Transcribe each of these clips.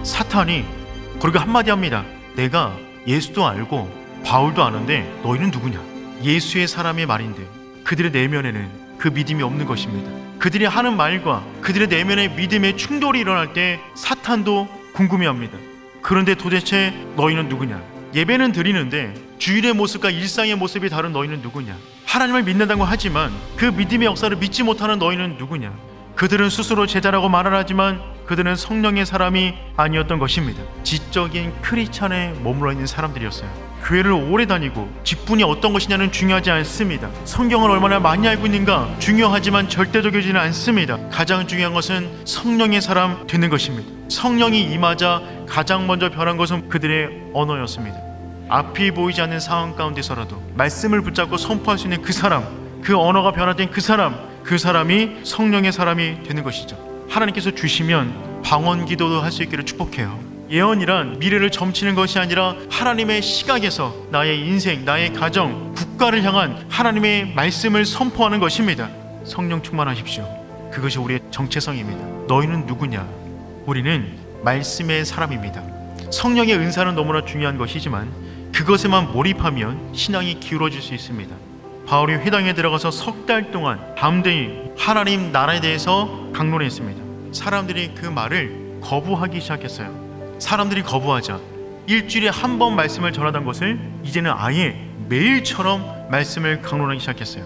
사탄이 그리고 한마디 합니다. 내가 예수도 알고 바울도 아는데 너희는 누구냐? 예수의 사람의 말인데 그들의 내면에는 그 믿음이 없는 것입니다. 그들이 하는 말과 그들의 내면의 믿음의 충돌이 일어날 때 사탄도 궁금해합니다. 그런데 도대체 너희는 누구냐? 예배는 드리는데 주일의 모습과 일상의 모습이 다른 너희는 누구냐? 하나님을 믿는다고 하지만 그 믿음의 역사를 믿지 못하는 너희는 누구냐? 그들은 스스로 제자라고 말을 하지만 그들은 성령의 사람이 아니었던 것입니다. 지적인 크리스찬에 머물러 있는 사람들이었어요. 교회를 오래 다니고 직분이 어떤 것이냐는 중요하지 않습니다. 성경을 얼마나 많이 알고 있는가 중요하지만 절대적이지는 않습니다. 가장 중요한 것은 성령의 사람 되는 것입니다. 성령이 임하자 가장 먼저 변한 것은 그들의 언어였습니다. 앞이 보이지 않는 상황 가운데서라도 말씀을 붙잡고 선포할 수 있는 그 사람, 그 언어가 변화된 그 사람이 성령의 사람이 되는 것이죠. 하나님께서 주시면 방언 기도도 할 수 있기를 축복해요. 예언이란 미래를 점치는 것이 아니라 하나님의 시각에서 나의 인생, 나의 가정, 국가를 향한 하나님의 말씀을 선포하는 것입니다. 성령 충만하십시오. 그것이 우리의 정체성입니다. 너희는 누구냐? 우리는 말씀의 사람입니다. 성령의 은사는 너무나 중요한 것이지만 그것에만 몰입하면 신앙이 기울어질 수 있습니다. 바울이 회당에 들어가서 석 달 동안 담대히 하나님 나라에 대해서 강론했습니다. 사람들이 그 말을 거부하기 시작했어요. 사람들이 거부하자 일주일에 한 번 말씀을 전하던 것을 이제는 아예 매일처럼 말씀을 강론하기 시작했어요.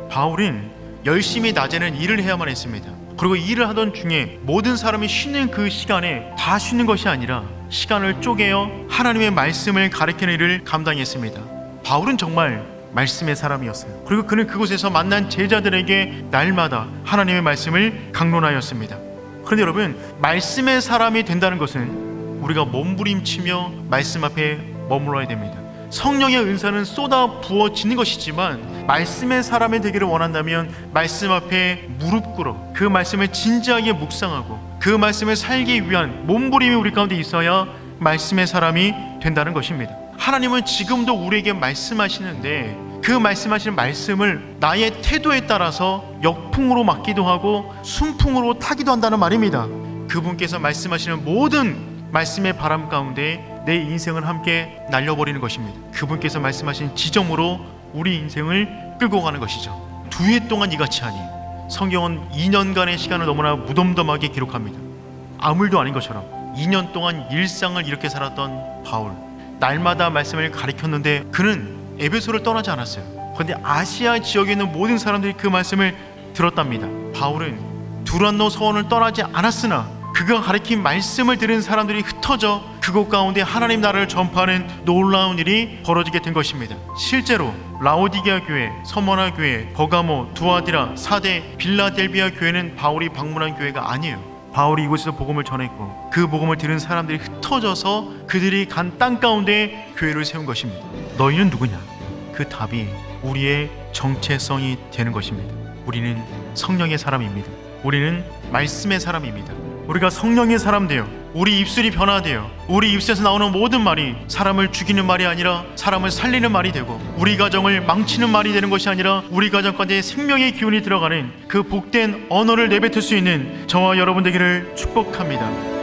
바울은 열심히 낮에는 일을 해야만 했습니다. 그리고 일을 하던 중에 모든 사람이 쉬는 그 시간에 다 쉬는 것이 아니라 시간을 쪼개어 하나님의 말씀을 가르치는 일을 감당했습니다. 바울은 정말 말씀의 사람이었어요. 그리고 그는 그곳에서 만난 제자들에게 날마다 하나님의 말씀을 강론하였습니다. 그런데 여러분, 말씀의 사람이 된다는 것은 우리가 몸부림치며 말씀 앞에 머물러야 됩니다. 성령의 은사는 쏟아 부어지는 것이지만 말씀의 사람이 되기를 원한다면 말씀 앞에 무릎 꿇어 그 말씀을 진지하게 묵상하고 그 말씀을 살기 위한 몸부림이 우리 가운데 있어야 말씀의 사람이 된다는 것입니다. 하나님은 지금도 우리에게 말씀하시는데 그 말씀하시는 말씀을 나의 태도에 따라서 역풍으로 맞기도 하고 순풍으로 타기도 한다는 말입니다. 그분께서 말씀하시는 모든 말씀의 바람 가운데 내 인생을 함께 날려버리는 것입니다. 그분께서 말씀하신 지점으로 우리 인생을 끌고 가는 것이죠. 2해 동안 이같이 하니 성경은 2년간의 시간을 너무나 무덤덤하게 기록합니다. 아무 일도 아닌 것처럼 2년 동안 일상을 이렇게 살았던 바울, 날마다 말씀을 가르쳤는데 그는 에베소를 떠나지 않았어요. 그런데 아시아 지역에 있는 모든 사람들이 그 말씀을 들었답니다. 바울은 두란노 서원을 떠나지 않았으나 그가 가르친 말씀을 들은 사람들이 흩어져 그곳 가운데 하나님 나라를 전파하는 놀라운 일이 벌어지게 된 것입니다. 실제로 라오디게아 교회, 서머나 교회, 버가모, 두아디라, 사데, 빌라델비아 교회는 바울이 방문한 교회가 아니에요. 바울이 이곳에서 복음을 전했고 그 복음을 들은 사람들이 흩어져서 그들이 간 땅 가운데 교회를 세운 것입니다. 너희는 누구냐? 그 답이 우리의 정체성이 되는 것입니다. 우리는 성령의 사람입니다. 우리는 말씀의 사람입니다. 우리가 성령의 사람 되어 우리 입술이 변화되어 우리 입술에서 나오는 모든 말이 사람을 죽이는 말이 아니라 사람을 살리는 말이 되고 우리 가정을 망치는 말이 되는 것이 아니라 우리 가정 가운데 생명의 기운이 들어가는 그 복된 언어를 내뱉을 수 있는 저와 여러분 되기를 축복합니다.